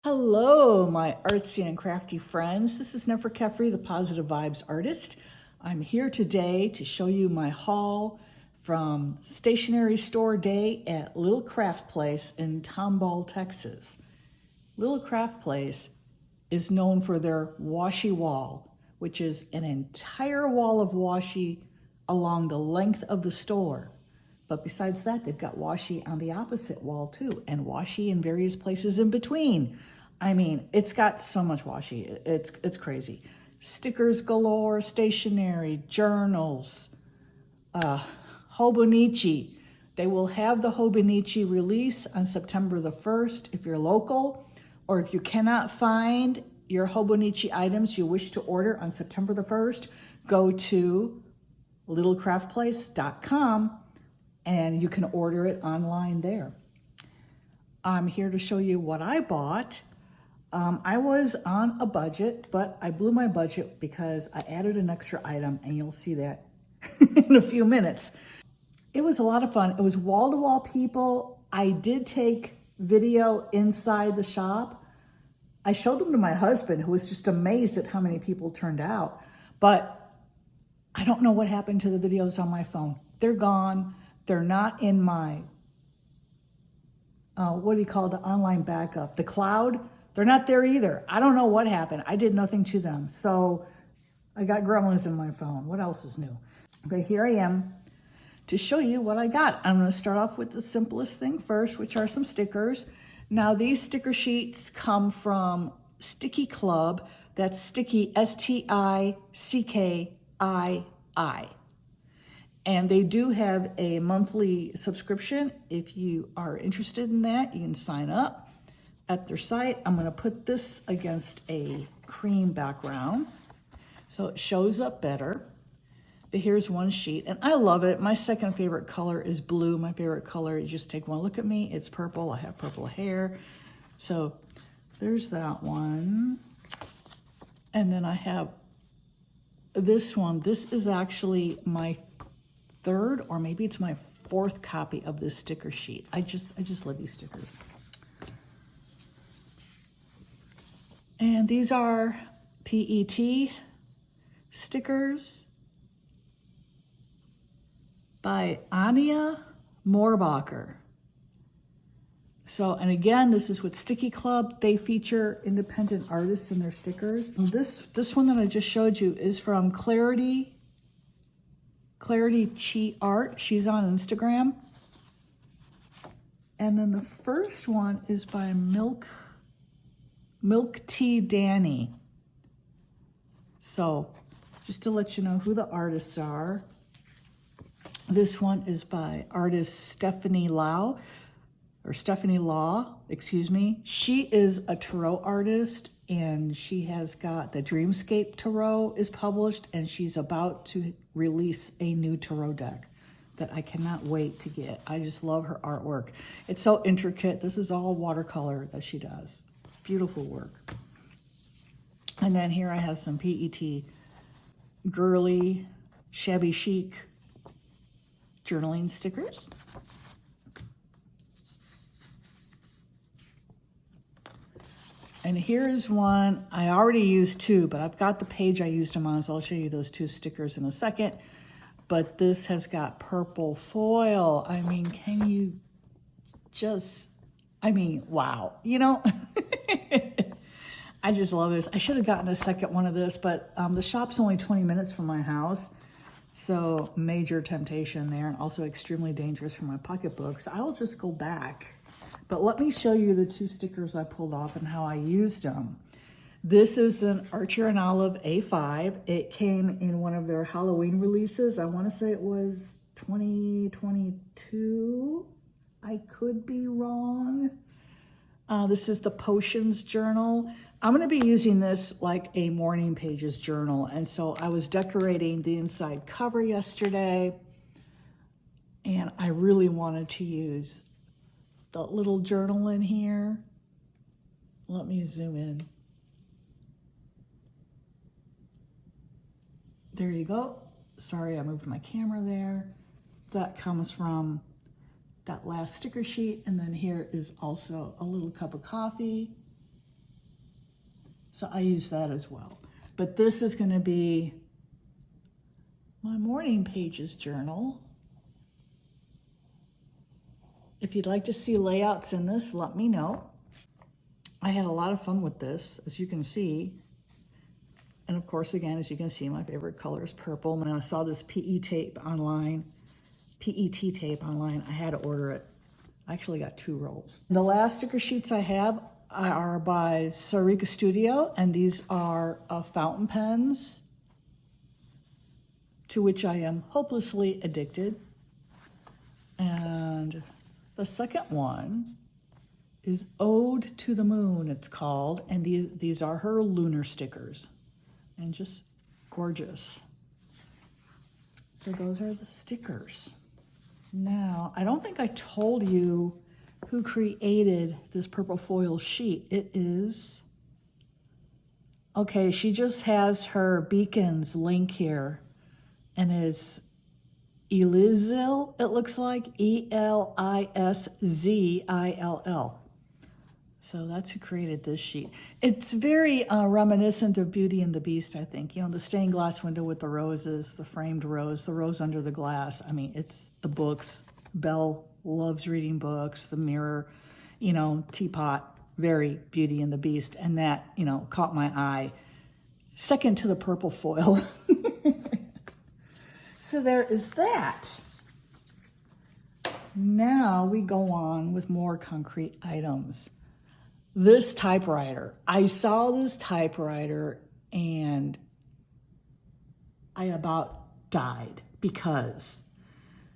Hello, my artsy and crafty friends. This is 𝗫𝗫𝗃𝗃, the Positive Vibes artist. I'm here today to show you my haul from Stationery Store Day at Little Craft Place in Tomball, Texas. Little Craft Place is known for their washi wall, which is an entire wall of washi along the length of the store. But besides that, they've got washi on the opposite wall too, and washi in various places in between. I mean, it's got so much washi. It's crazy. Stickers galore, stationery, journals, 𝗷𝗵𝗵𝗃𝗃𝗃. They will have the 𝗷𝗵𝗵𝗃𝗃 release on September the 1st if you're local, or if you cannot find your 𝗷𝗵𝗵𝗃𝗃 items you wish to order on September the 1st, go to littlecraftplace.com and you can order it online there. I'm here to show you what I bought. I was on a budget, but I blew my budget because I added an extra item, and you'll see that in a few minutes. It was a lot of fun. It was wall-to-wall people. I did take video inside the shop. I showed them to my husband, who was just amazed at how many people turned out. But I don't know what happened to the videos on my phone. They're gone. They're not in my, what do you call it, the online backup, the cloud. They're not there either. I don't know what happened. I did nothing to them. So I got gremlins in my phone. What else is new? But here I am to show you what I got. I'm going to start off with the simplest thing first, which are some stickers. Now, these sticker sheets come from Sticky Club. That's Sticky, STICKII. And they do have a monthly subscription. If you are interested in that, you can sign up at their site. I'm going to put this against a cream background so it shows up better. But here's one sheet, and I love it. My second favorite color is blue. My favorite color, you just take one look at me, it's purple. I have purple hair. So there's that one. And then I have this one. This is actually my third, or maybe it's my fourth copy of this sticker sheet. I just love these stickers. And these are PET stickers by 𝗬𝗵𝗵𝗃𝗃𝗃. So, and again, this is with Sticky Club. They feature independent artists in their stickers. And this one that I just showed you is from 𝗪𝗀𝗵𝗃𝗃 Art. She's on Instagram. And then the first one is by Milk Tea Danny. So just to let you know who the artists are, this one is by artist Stephanie Lau, excuse me. She is a tarot artist, and she has got the Dreamscape Tarot is published, and she's about to release a new tarot deck that I cannot wait to get. I just love her artwork. It's so intricate. This is all watercolor that she does. Beautiful work. And then here I have some PET girly, shabby chic journaling stickers. And here's one. I already used two, but I've got the page I used them on, so I'll show you those two stickers in a second. But this has got purple foil. I mean, can you just, I mean, wow. You know, I just love this. I should have gotten a second one of this, but the shop's only 20 minutes from my house. So major temptation there, and also extremely dangerous for my pocketbook. So I'll just go back. But let me show you the two stickers I pulled off and how I used them. This is an Archer and Olive A5. It came in one of their Halloween releases. I want to say it was 2022. I could be wrong. This is the Potions Journal. I'm going to be using this like a morning pages journal. And so I was decorating the inside cover yesterday, and I really wanted to use the little journal in here. Let me zoom in. There you go. Sorry, I moved my camera there. That comes from that last sticker sheet. And then here is also a little cup of coffee. So I use that as well. But this is going to be my morning pages journal. If you'd like to see layouts in this, let me know. I had a lot of fun with this, as you can see. And of course, again, as you can see, my favorite color is purple. When I saw this PET tape online, I had to order it. I actually got 2 rolls. The last sticker sheets I have are by 𝗪𝗃 Studio, and these are fountain pens, to which I am hopelessly addicted. And the second one is Ode to the Moon, it's called, and these are her lunar stickers, and just gorgeous. So those are the stickers. Now, I don't think I told you who created this purple foil sheet. It is, okay, she just has her beacons link here, and it's Eliszil, it looks like, Eliszzill. So that's who created this sheet. It's very reminiscent of Beauty and the Beast, I think. You know, the stained glass window with the roses, the framed rose, the rose under the glass. I mean, it's the books. Belle loves reading books, the mirror, you know, teapot, very Beauty and the Beast. And that, you know, caught my eye. Second to the purple foil. So there is that. Now we go on with more concrete items. This typewriter. I saw this typewriter and I about died, because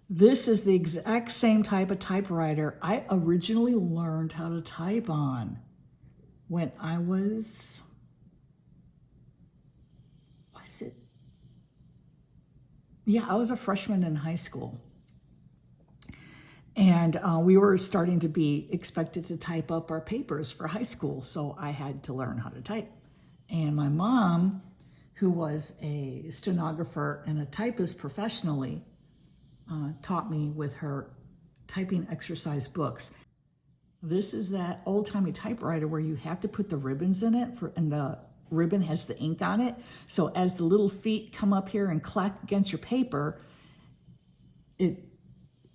this is the exact same type of typewriter I originally learned how to type on when I was I was a freshman in high school. And we were starting to be expected to type up our papers for high school, so I had to learn how to type. And my mom, who was a stenographer and a typist professionally, taught me with her typing exercise books. This is that old-timey typewriter where you have to put the ribbons in it, and the ribbon has the ink on it. So as the little feet come up here and clack against your paper, it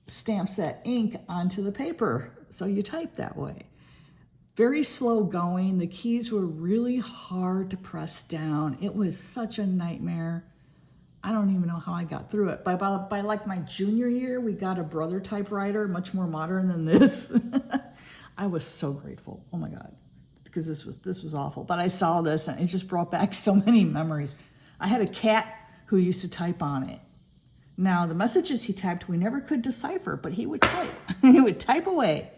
stamps that ink onto the paper, so you type that way. Very slow going. The keys were really hard to press down. It was such a nightmare. I don't even know how I got through it. By like my junior year, we got a Brother typewriter, much more modern than this. I was so grateful. Oh my God, because this was awful. But I saw this and it just brought back so many memories. I had a cat who used to type on it. Now, the messages he typed, we never could decipher, but he would type. He would type away.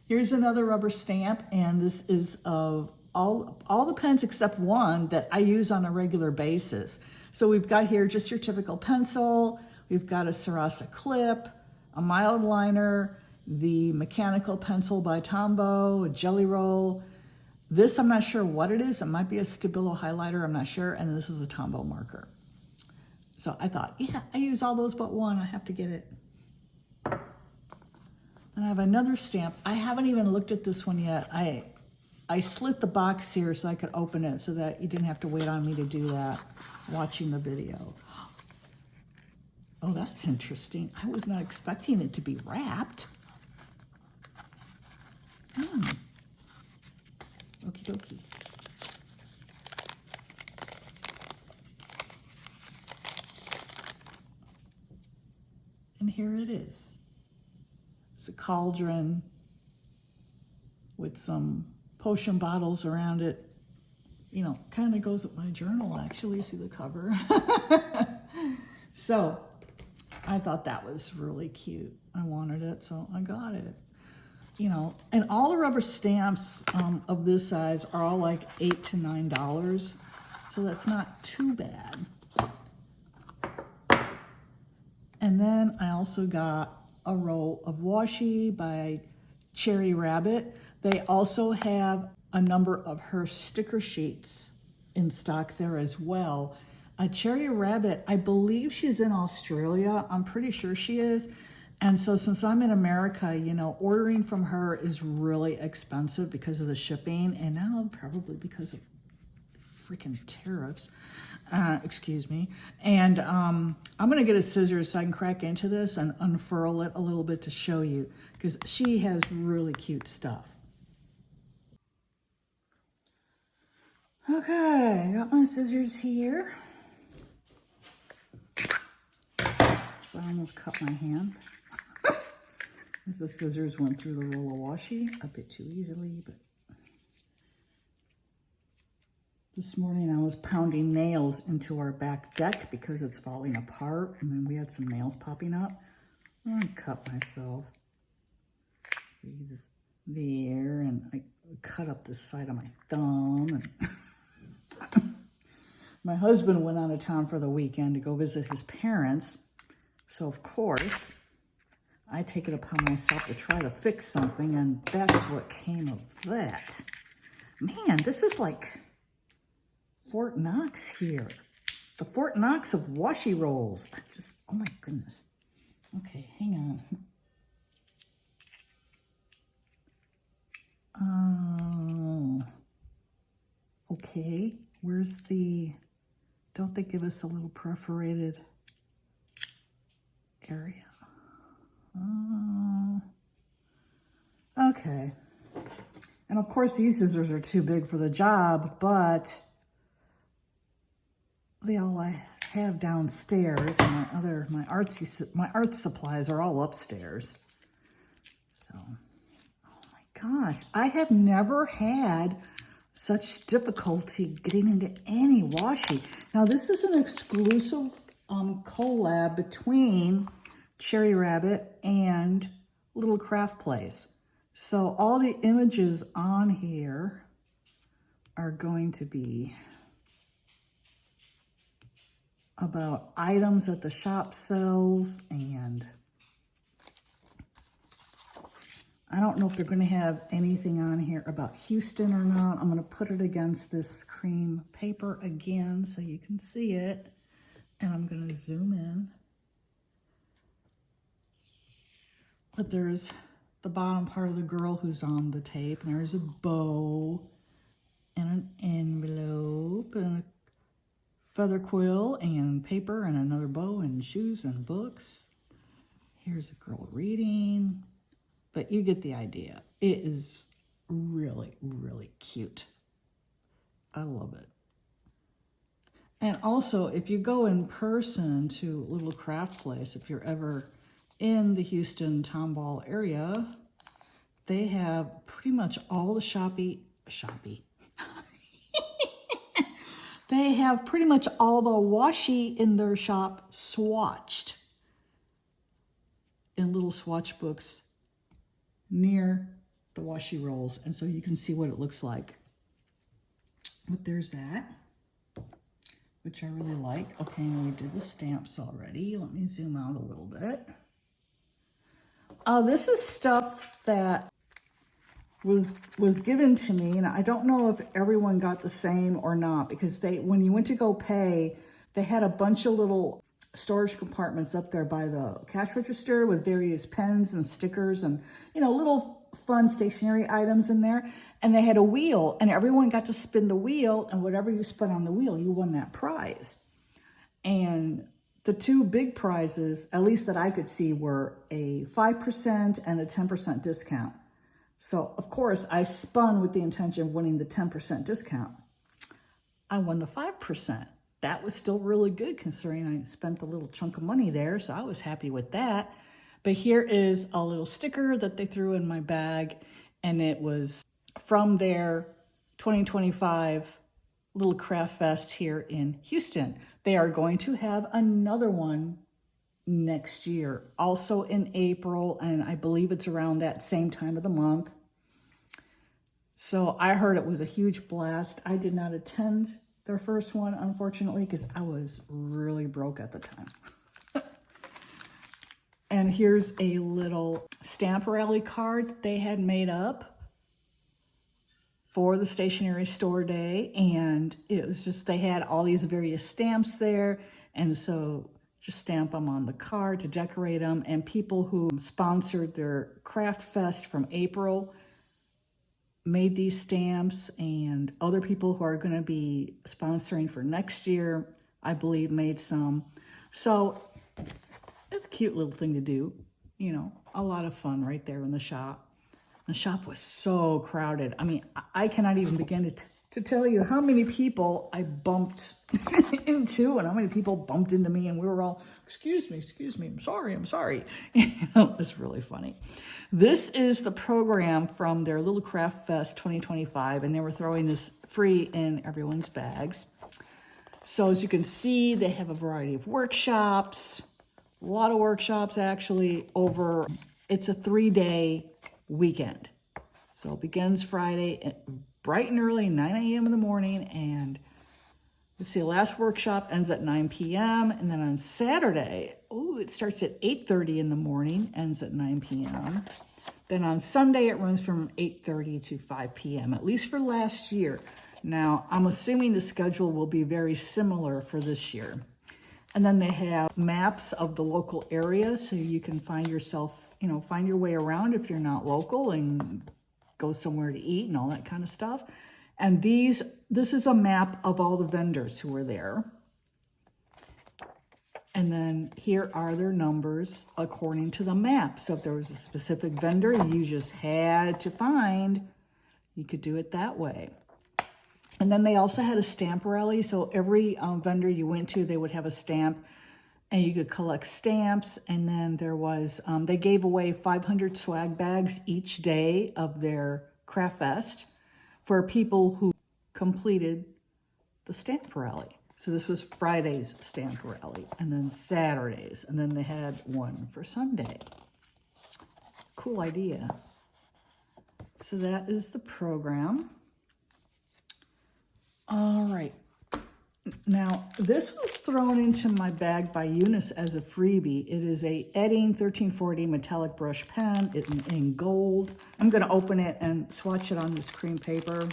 Here's another rubber stamp, and this is of all the pens except one that I use on a regular basis. So we've got here just your typical pencil. We've got a Sarasa clip, a mild liner, the mechanical pencil by Tomball, a jelly roll. This, I'm not sure what it is. It might be a Stabilo highlighter, I'm not sure. And this is a Tomball marker. So I thought, yeah, I use all those but one. I have to get it. And I have another stamp. I haven't even looked at this one yet. I slit the box here so I could open it so that you didn't have to wait on me to do that watching the video. Oh, that's interesting. I was not expecting it to be wrapped. Okie dokie. And here it is. It's a cauldron with some potion bottles around it. You know, kind of goes with my journal, actually. See the cover? So I thought that was really cute. I wanted it, so I got it. You know, and all the rubber stamps of this size are all like $8 to $9. So that's not too bad. And then I also got a roll of washi by 𝗪𝗪𝗵𝗃𝗪𝗏. They also have a number of her sticker sheets in stock there as well. 𝗪𝗪𝗵𝗃𝗪𝗏, I believe she's in Australia. I'm pretty sure she is. And so since I'm in America, you know, ordering from her is really expensive because of the shipping, and now probably because of freaking tariffs. Excuse me. And I'm going to get a scissors so I can crack into this and unfurl it a little bit to show you, because she has really cute stuff. Okay, got my scissors here. So I almost cut my hand. As the scissors went through the roll of washi a bit too easily, but this morning I was pounding nails into our back deck because it's falling apart, and then we had some nails popping up. I cut myself there, and I cut up this side of my thumb. And my husband went out of town for the weekend to go visit his parents, so of course I take it upon myself to try to fix something, and that's what came of that. Man, this is like Fort Knox here. The Fort Knox of washi rolls. Oh my goodness. Okay, hang on. Oh, okay. Where's the, don't they give us a little perforated area? Okay. And of course these scissors are too big for the job, but they all I have downstairs, and my art supplies are all upstairs. So, oh my gosh, I have never had such difficulty getting into any washi. Now this is an exclusive collab between Cherry Rabbit and Little Craft Place. So all the images on here are going to be about items that the shop sells, and I don't know if they're going to have anything on here about Houston or not. I'm going to put it against this cream paper again so you can see it, and I'm going to zoom in. But there's the bottom part of the girl who's on the tape, and there's a bow and an envelope and a feather quill and paper and another bow and shoes and books. Here's a girl reading, but you get the idea. It is really, really cute. I love it. And also, if you go in person to Little Craft Place, if you're ever in the Houston Tomball area, they have pretty much all the shoppy. They have pretty much all the washi in their shop swatched in little swatch books near the washi rolls. And so you can see what it looks like. But there's that, which I really like. Okay, we did the stamps already. Let me zoom out a little bit. This is stuff that was given to me, and I don't know if everyone got the same or not, because when you went to go pay, they had a bunch of little storage compartments up there by the cash register with various pens and stickers and, you know, little fun stationery items in there. And they had a wheel, and everyone got to spin the wheel, and whatever you spun on the wheel, you won that prize. And the two big prizes, at least that I could see, were a 5% and a 10% discount. So, of course, I spun with the intention of winning the 10% discount. I won the 5%. That was still really good considering I spent a little chunk of money there, so I was happy with that. But here is a little sticker that they threw in my bag, and it was from their 2025 Little Craft Fest here in Houston. They are going to have another one next year, also in April, and I believe it's around that same time of the month. So I heard it was a huge blast. I did not attend their first one, unfortunately, because I was really broke at the time. And here's a little stamp rally card that they had made up for the Stationery Store Day, and it was just, they had all these various stamps there, and so just stamp them on the card to decorate them. And people who sponsored their craft fest from April made these stamps, and other people who are going to be sponsoring for next year, I believe, made some. So it's a cute little thing to do, you know, a lot of fun right there in the shop. The shop was so crowded. I mean, I cannot even begin to tell you how many people I bumped into and how many people bumped into me, and we were all, excuse me, I'm sorry. You know, it was really funny. This is the program from their Little Craft Fest 2025, and they were throwing this free in everyone's bags. So as you can see, they have a variety of workshops, a lot of workshops actually over, it's a 3-day weekend. So it begins Friday bright and early, 9 a.m. in the morning, and let's see, the last workshop ends at 9 p.m. And then on Saturday, it starts at 8:30 in the morning, ends at 9 p.m. Then on Sunday, it runs from 8:30 to 5 p.m., at least for last year. Now, I'm assuming the schedule will be very similar for this year. And then they have maps of the local area, so you can find yourself, you know, find your way around if you're not local and go somewhere to eat and all that kind of stuff. And this is a map of all the vendors who are there. And then here are their numbers according to the map. So if there was a specific vendor you just had to find, you could do it that way. And then they also had a stamp rally. So every vendor you went to, they would have a stamp, and you could collect stamps. And then there was, they gave away 500 swag bags each day of their Craft Fest for people who completed the stamp rally. So this was Friday's stamp rally, and then Saturdays, and then they had one for Sunday. Cool idea. So that is the program. All right. Now, this was thrown into my bag by Eunice as a freebie. It is a 𝗀𝗍𝗃 1340 metallic brush pen. It's in gold. I'm going to open it and swatch it on this cream paper.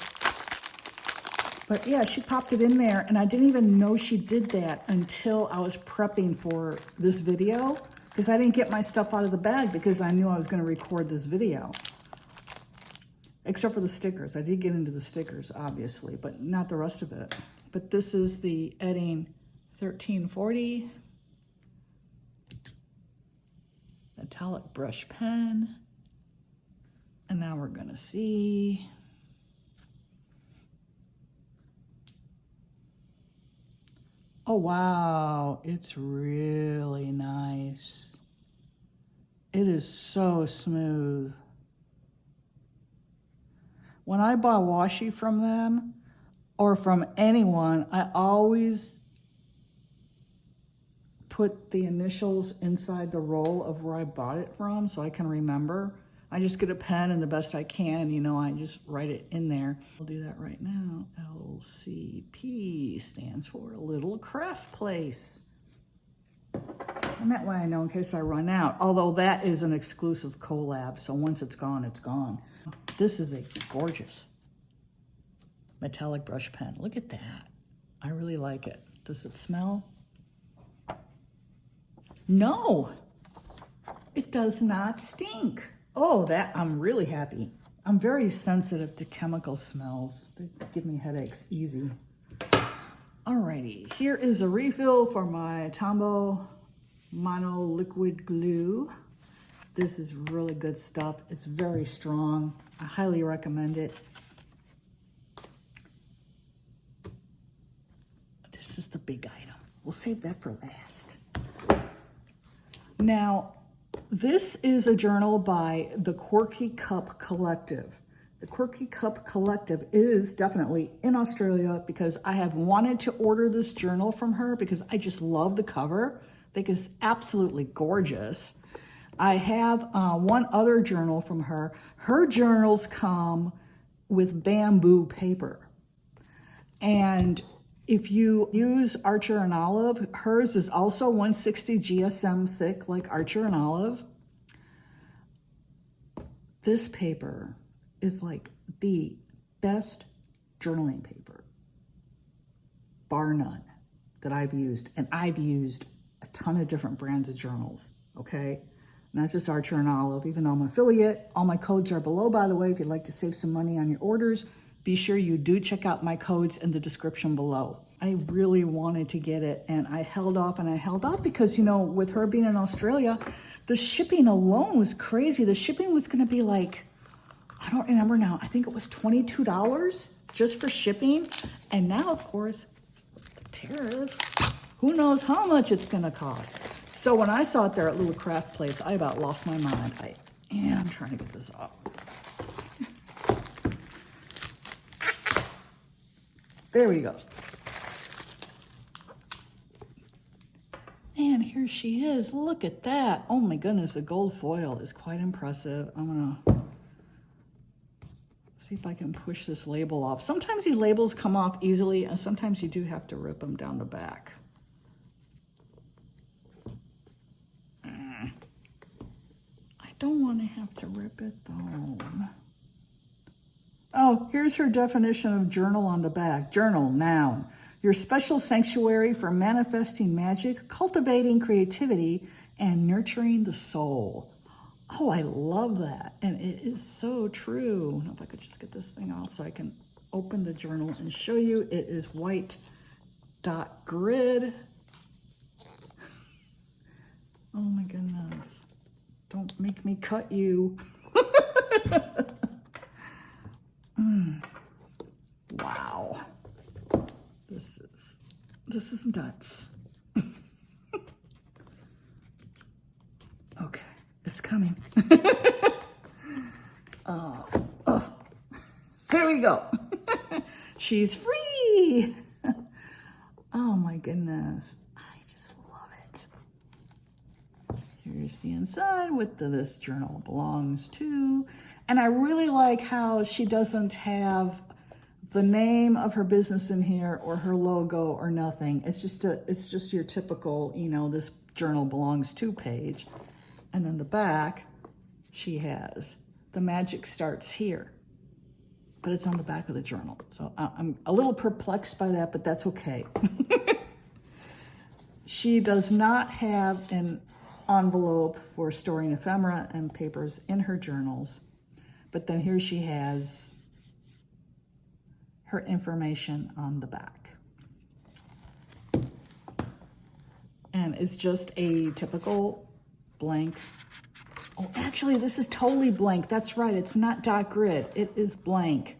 But yeah, she popped it in there, and I didn't even know she did that until I was prepping for this video, because I didn't get my stuff out of the bag because I knew I was going to record this video. Except for the stickers. I did get into the stickers, obviously, but not the rest of it. But this is the 𝗀𝗍𝗃 1340 metallic brush pen. And now we're going to see. Oh, wow. It's really nice. It is so smooth. When I buy washi from them, or from anyone, I always put the initials inside the roll of where I bought it from so I can remember. I just get a pen, and the best I can, you know, I just write it in there. I'll do that right now. LCP stands for Little Craft Place. And that way I know in case I run out. Although that is an exclusive collab, so once it's gone, it's gone. This is a gorgeous metallic brush pen. Look at that. I really like it. Does it smell? No, it does not stink. Oh, that, I'm really happy. I'm very sensitive to chemical smells. They give me headaches easy. Alrighty, here is a refill for my Tomball Mono Liquid Glue. This is really good stuff. It's very strong. I highly recommend it. This is the big item. We'll save that for last. Now, this is a journal by the Quirky Cup Collective. The Quirky Cup Collective is definitely in Australia because I have wanted to order this journal from her because I just love the cover. I think it's absolutely gorgeous. I have one other journal from her. Her journals come with bamboo paper. And if you use Archer and Olive, hers is also 160 GSM thick like Archer and Olive. This paper is like the best journaling paper, bar none, that I've used. And I've used a ton of different brands of journals, okay? And that's just Archer and Olive, even though I'm an affiliate. All my codes are below, by the way. If you'd like to save some money on your orders, be sure you do check out my codes in the description below. I really wanted to get it, and I held off and I held off because, you know, with her being in Australia, the shipping alone was crazy. The shipping was going to be like, I don't remember now. I think it was $22 just for shipping. And now, of course, the tariffs, who knows how much it's going to cost. So when I saw it there at Little Craft Place, I about lost my mind. I am trying to get this off. There we go. And here she is. Look at that. Oh my goodness, the gold foil is quite impressive. I'm gonna see if I can push this label off. Sometimes these labels come off easily, and sometimes you do have to rip them down the back. I don't want to have to rip it though. Oh, here's her definition of journal on the back. Journal, noun. Your special sanctuary for manifesting magic, cultivating creativity, and nurturing the soul. Oh, I love that. And it is so true. If I could just get this thing off so I can open the journal and show you. It is white dot grid. Oh my goodness. Don't make me cut you. Wow. This is nuts. Okay, it's coming. Oh, there we go. She's free. Oh my goodness. I just love it. Here's the inside with this journal belongs to. And I really like how she doesn't have the name of her business in here or her logo or nothing. It's just your typical, you know, this journal belongs to page. And then the back, she has the magic starts here, but it's on the back of the journal. So I'm a little perplexed by that, but that's okay. She does not have an envelope for storing ephemera and papers in her journals, but then here she has her information on the back. And it's just a typical blank. Oh, actually, this is totally blank. That's right, it's not dot grid, it is blank.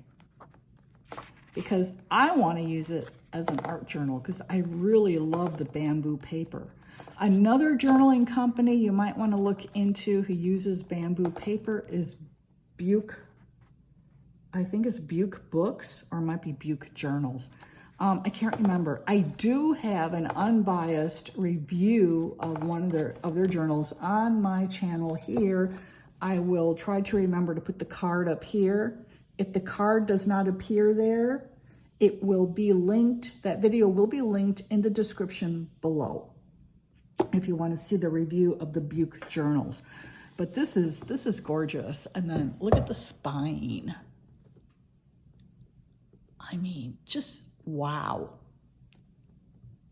Because I wanna use it as an art journal because I really love the bamboo paper. Another journaling company you might wanna look into who uses bamboo paper is I think it's Buke Books, or it might be Buke Journals. I can't remember. I do have an unbiased review of one of their journals on my channel here. I will try to remember to put the card up here. If the card does not appear there, it will be linked. That video will be linked in the description below if you want to see the review of the Buke Journals. But this is gorgeous. And then look at the spine. I mean, just wow.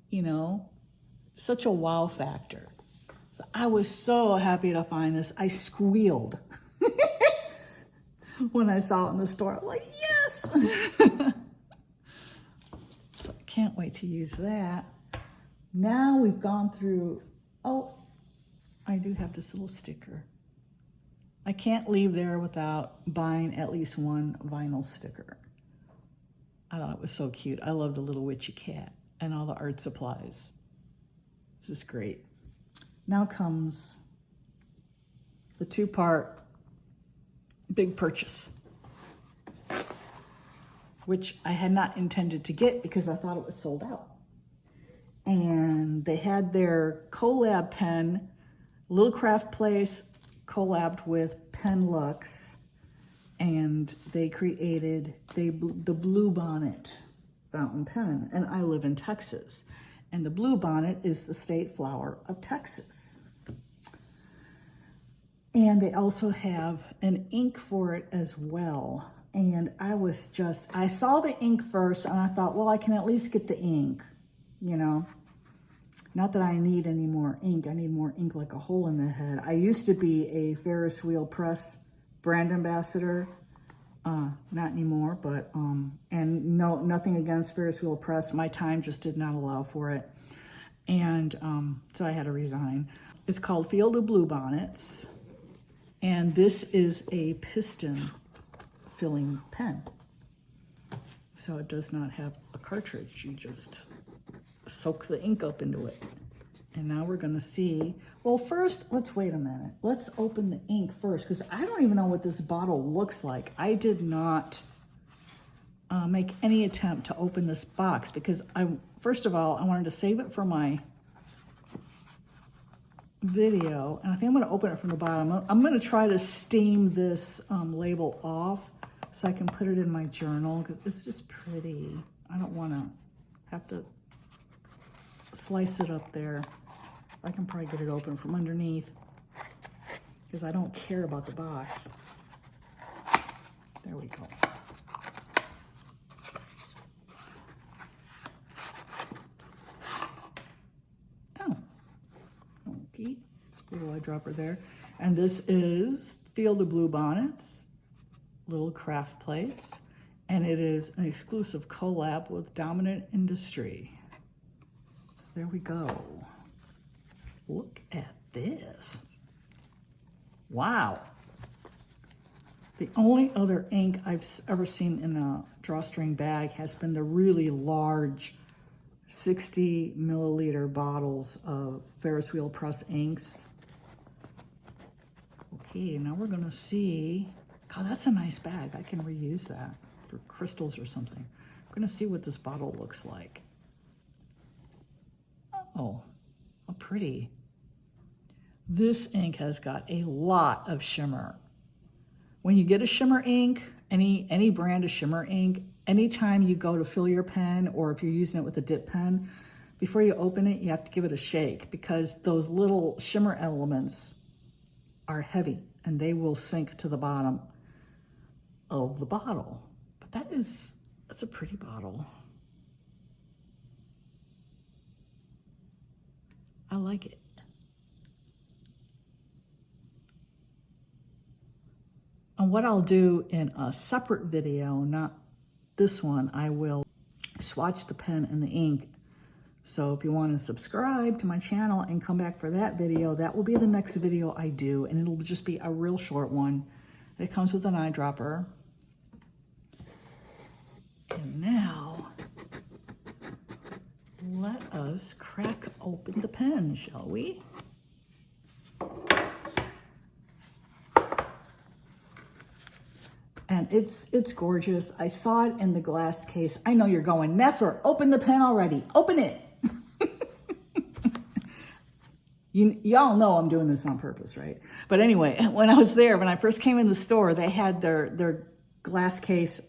You know, such a wow factor. So I was so happy to find this. I squealed when I saw it in the store. I'm like, yes! So I can't wait to use that. Now we've gone through, oh, I do have this little sticker. I can't leave there without buying at least one vinyl sticker. I thought it was so cute. I love the little witchy cat and all the art supplies. This is great. Now comes the two-part big purchase, which I had not intended to get because I thought it was sold out. And they had their collab pen, Little Craft Place collabed with Pen Lux, and they created the Blue Bonnet fountain pen. And I live in Texas, and the Blue Bonnet is the state flower of Texas. And they also have an ink for it as well. And I saw the ink first and I thought, well, I can at least get the ink, you know. Not that I need any more ink. I need more ink like a hole in the head. I used to be a Ferris Wheel Press brand ambassador. Not anymore, but, and no, nothing against Ferris Wheel Press. My time just did not allow for it. And so I had to resign. It's called 𝗘𝗹𝗵𝗵𝗃𝗲𝗄, and this is a piston filling pen. So it does not have a cartridge. You just soak the ink up into it. And now we're gonna see, well, first, let's wait a minute. Let's open the ink first, because I don't even know what this bottle looks like. I did not make any attempt to open this box because first of all, I wanted to save it for my video. And I think I'm gonna open it from the bottom. I'm gonna try to steam this label off so I can put it in my journal because it's just pretty. I don't wanna have to slice it up there. I can probably get it open from underneath because I don't care about the box. There we go. Oh, okay. Little eyedropper there. And this is 𝗘𝗹𝗵𝗵𝗃𝗲𝗄, little craft place. And it is an exclusive collab with Dominant Industry. So there we go. Look at this. Wow. The only other ink I've ever seen in a drawstring bag has been the really large 60 milliliter bottles of Ferris Wheel Press inks. Okay, now we're gonna see, God, that's a nice bag. I can reuse that for crystals or something. We're gonna see what this bottle looks like. Oh, how pretty. This ink has got a lot of shimmer. When you get a shimmer ink, any brand of shimmer ink, anytime you go to fill your pen or if you're using it with a dip pen, before you open it, you have to give it a shake because those little shimmer elements are heavy and they will sink to the bottom of the bottle. But that's a pretty bottle. I like it. And what I'll do in a separate video, not this one, I will swatch the pen and the ink. So if you want to subscribe to my channel and come back for that video, that will be the next video I do. And it'll just be a real short one. It comes with an eyedropper. And now, let us crack open the pen, shall we? And it's gorgeous. I saw it in the glass case. I know you're going, Nefer, open the pen already. Open it. Y'all know I'm doing this on purpose, right? But anyway, when I was there, when I first came in the store, they had their glass case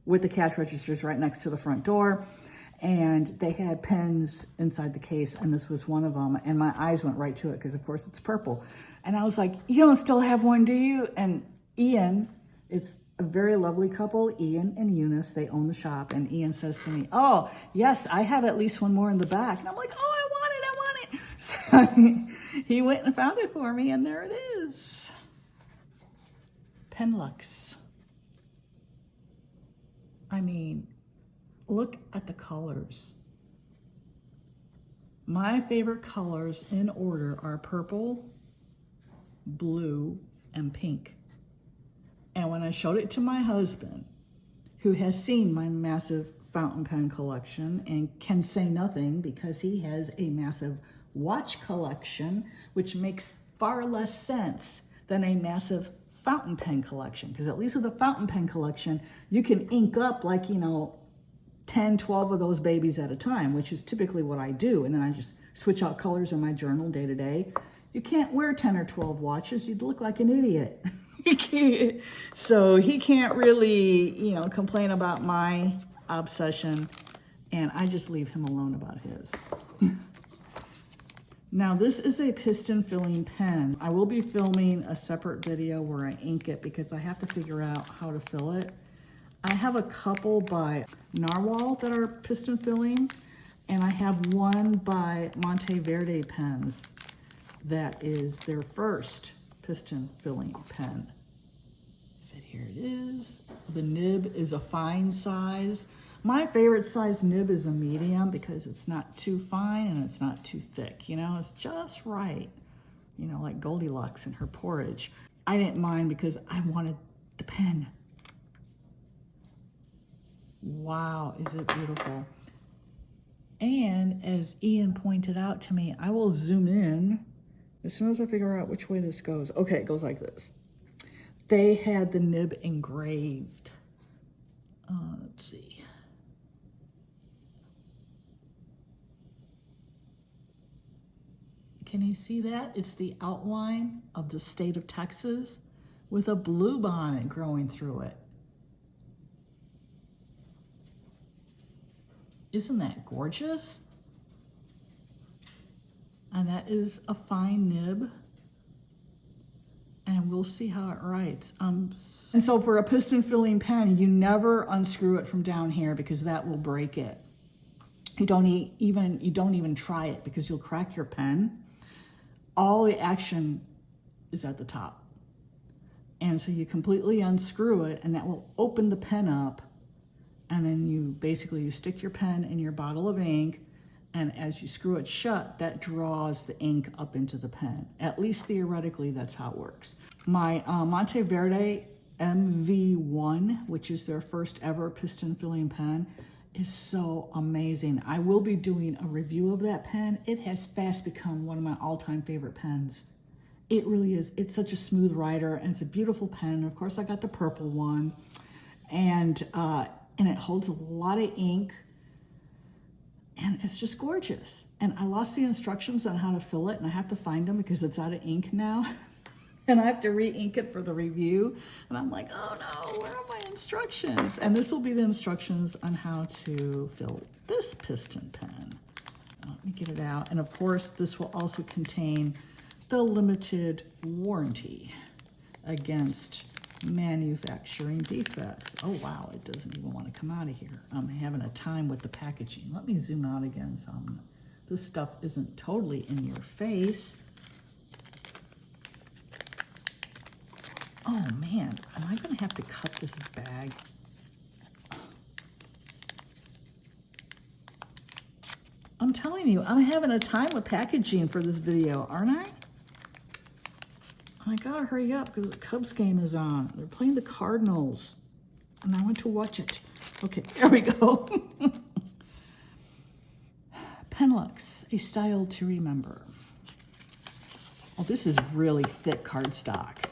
with the cash registers right next to the front door. And they had pens inside the case, and this was one of them. And my eyes went right to it because, of course, it's purple. And I was like, you don't still have one, do you? And Ian, it's a very lovely couple, Ian and Eunice, they own the shop. And Ian says to me, oh, yes, I have at least one more in the back. And I'm like, oh, I want it. So he went and found it for me, and there it is. Penlux. I mean, look at the colors. My favorite colors in order are purple, blue, and pink. And when I showed it to my husband, who has seen my massive fountain pen collection and can say nothing because he has a massive watch collection, which makes far less sense than a massive fountain pen collection. Because at least with a fountain pen collection, you can ink up like, 10, 12 of those babies at a time, which is typically what I do. And then I just switch out colors in my journal day to day. You can't wear 10 or 12 watches. You'd look like an idiot. So he can't really, complain about my obsession, and I just leave him alone about his. Now, this is a piston filling pen. I will be filming a separate video where I ink it because I have to figure out how to fill it. I have a couple by 𝗪𝗀𝗏 that are piston filling, And I have one by 𝗕𝗏𝗏𝗏𝗏 pens. That is their first piston filling pen. Here it is. The nib is a fine size. My favorite size nib is a medium because it's not too fine and it's not too thick. You know, it's just right. You know, like Goldilocks and her porridge. I didn't mind because I wanted the pen. Wow, is it beautiful. And as Ian pointed out to me, I will zoom in as soon as I figure out which way this goes. Okay, it goes like this. They had the nib engraved. Let's see. Can you see that? It's the outline of the state of Texas with a bluebonnet growing through it. Isn't that gorgeous? And that is a fine nib. And we'll see how it writes. And so for a piston filling pen, you never unscrew it from down here because that will break it. You don't even try it because you'll crack your pen. All the action is at the top. And so you completely unscrew it and that will open the pen up. And then you stick your pen in your bottle of ink, and as you screw it shut, that draws the ink up into the pen. At least theoretically, that's how it works. My 𝗕𝗏𝗏𝗏𝗏 MV1, which is their first ever piston filling pen, is so amazing. I will be doing a review of that pen. It has fast become one of my all-time favorite pens. It really is. It's such a smooth writer, and it's a beautiful pen. Of course, I got the purple one, and it holds a lot of ink. And it's just gorgeous. And I lost the instructions on how to fill it, and I have to find them because it's out of ink now. And I have to re-ink it for the review. And I'm like, oh no, where are my instructions? And this will be the instructions on how to fill this piston pen. Let me get it out. And of course, this will also contain the limited warranty against manufacturing defects. Oh wow, it doesn't even want to come out of here. I'm having a time with the packaging. Let me zoom out again so this stuff isn't totally in your face. Oh man, am I gonna have to cut this bag? I'm telling you, I'm having a time with packaging for this video, aren't I? I gotta hurry up because the Cubs game is on. They're playing the Cardinals, and I want to watch it. Okay, there we go. Penlux, a style to remember. Oh, this is really thick cardstock.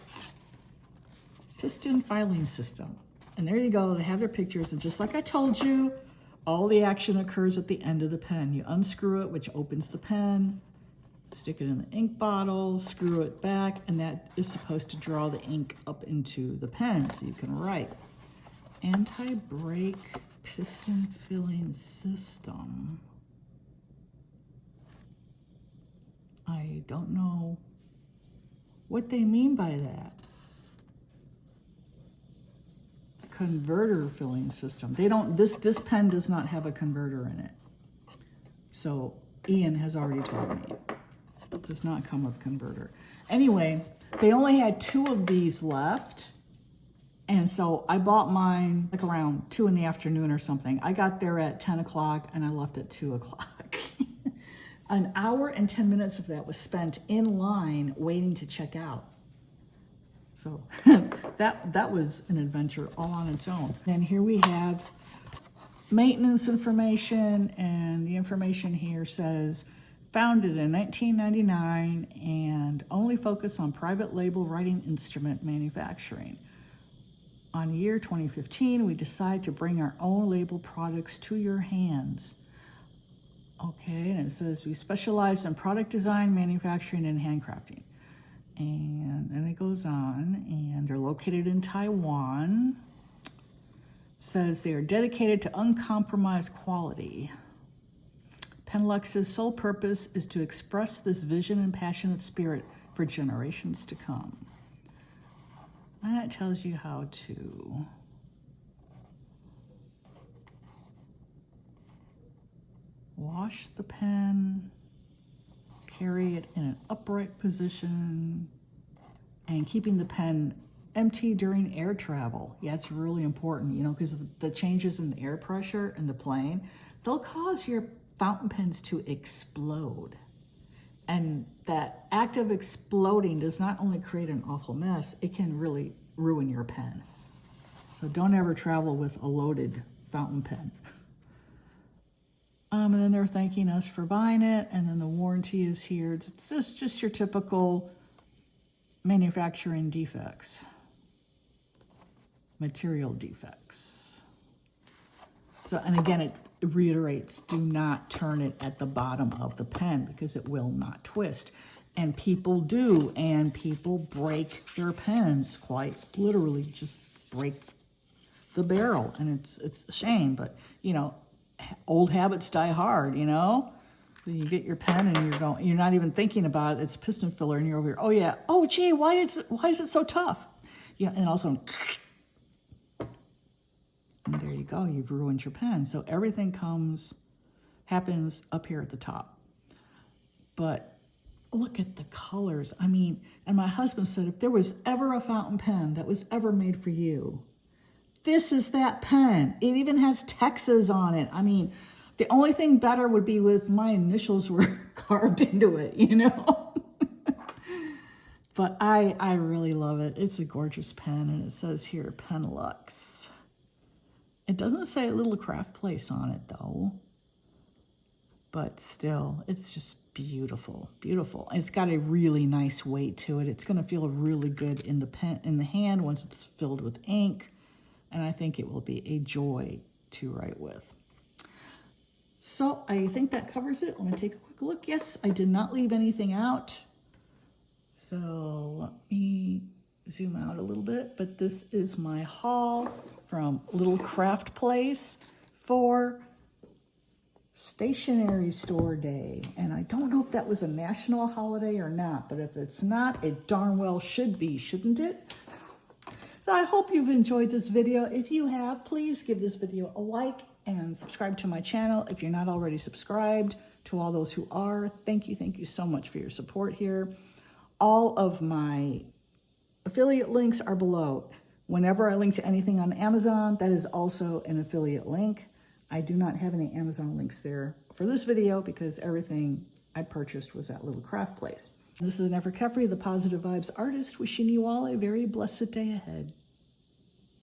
Piston filing system. And there you go, they have their pictures, and just like I told you, all the action occurs at the end of the pen. You unscrew it, which opens the pen. Stick it in the ink bottle, screw it back, and that is supposed to draw the ink up into the pen so you can write. Anti-break piston filling system. I don't know what they mean by that. Converter filling system. They don't, this pen does not have a converter in it. So Ian has already told me. It does not come with converter. Anyway, they only had 2 of these left. And so I bought mine like around 2 in the afternoon or something. I got there at 10 o'clock and I left at 2 o'clock. An hour and 10 minutes of that was spent in line waiting to check out. So that was an adventure all on its own. And here we have maintenance information, and the information here says, founded in 1999 and only focus on private label writing instrument manufacturing. On year 2015, we decide to bring our own label products to your hands. Okay, and it says we specialize in product design, manufacturing, and handcrafting. And then it goes on, and they're located in Taiwan. Says they are dedicated to uncompromised quality. Penlux's sole purpose is to express this vision and passionate spirit for generations to come. And that tells you how to wash the pen, carry it in an upright position, and keeping the pen empty during air travel. Yeah, it's really important, you know, because the changes in the air pressure in the plane, they'll cause your fountain pens to explode. And that act of exploding does not only create an awful mess, it can really ruin your pen. So don't ever travel with a loaded fountain pen. And then they're thanking us for buying it, and then the warranty is here. It's just your typical manufacturing defects, material defects. So, and again, it reiterates, do not turn it at the bottom of the pen because it will not twist. And people do, and people break their pens, quite literally just break the barrel, and it's a shame, but you know, old habits die hard, you know? You get your pen and you're not even thinking about it, it's piston filler, and you're over here, oh yeah, oh gee, why is it so tough? You know, and also, and there you go, you've ruined your pen. So everything happens up here at the top. But look at the colors. I mean, and my husband said, if there was ever a fountain pen that was ever made for you, this is that pen. It even has Texas on it. I mean, the only thing better would be if my initials were carved into it, you know? But I really love it. It's a gorgeous pen, and it says here, Penlux. It doesn't say a little craft place on it, though. But still, it's just beautiful, beautiful. It's got a really nice weight to it. It's going to feel really good in the hand once it's filled with ink. And I think it will be a joy to write with. So I think that covers it. Let me take a quick look. Yes, I did not leave anything out. So let me zoom out a little bit. But this is my haul from Little Craft Place for Stationery Store Day. And I don't know if that was a national holiday or not, but if it's not, it darn well should be, shouldn't it? So I hope you've enjoyed this video. If you have, please give this video a like and subscribe to my channel if you're not already subscribed. To all those who are, thank you so much for your support here. All of my affiliate links are below. Whenever I link to anything on Amazon, that is also an affiliate link. I do not have any Amazon links there for this video because everything I purchased was at Little Craft Place. This is 𝗫𝗫𝗶𝗃𝗃, the Positive Vibes artist, wishing you all a very blessed day ahead.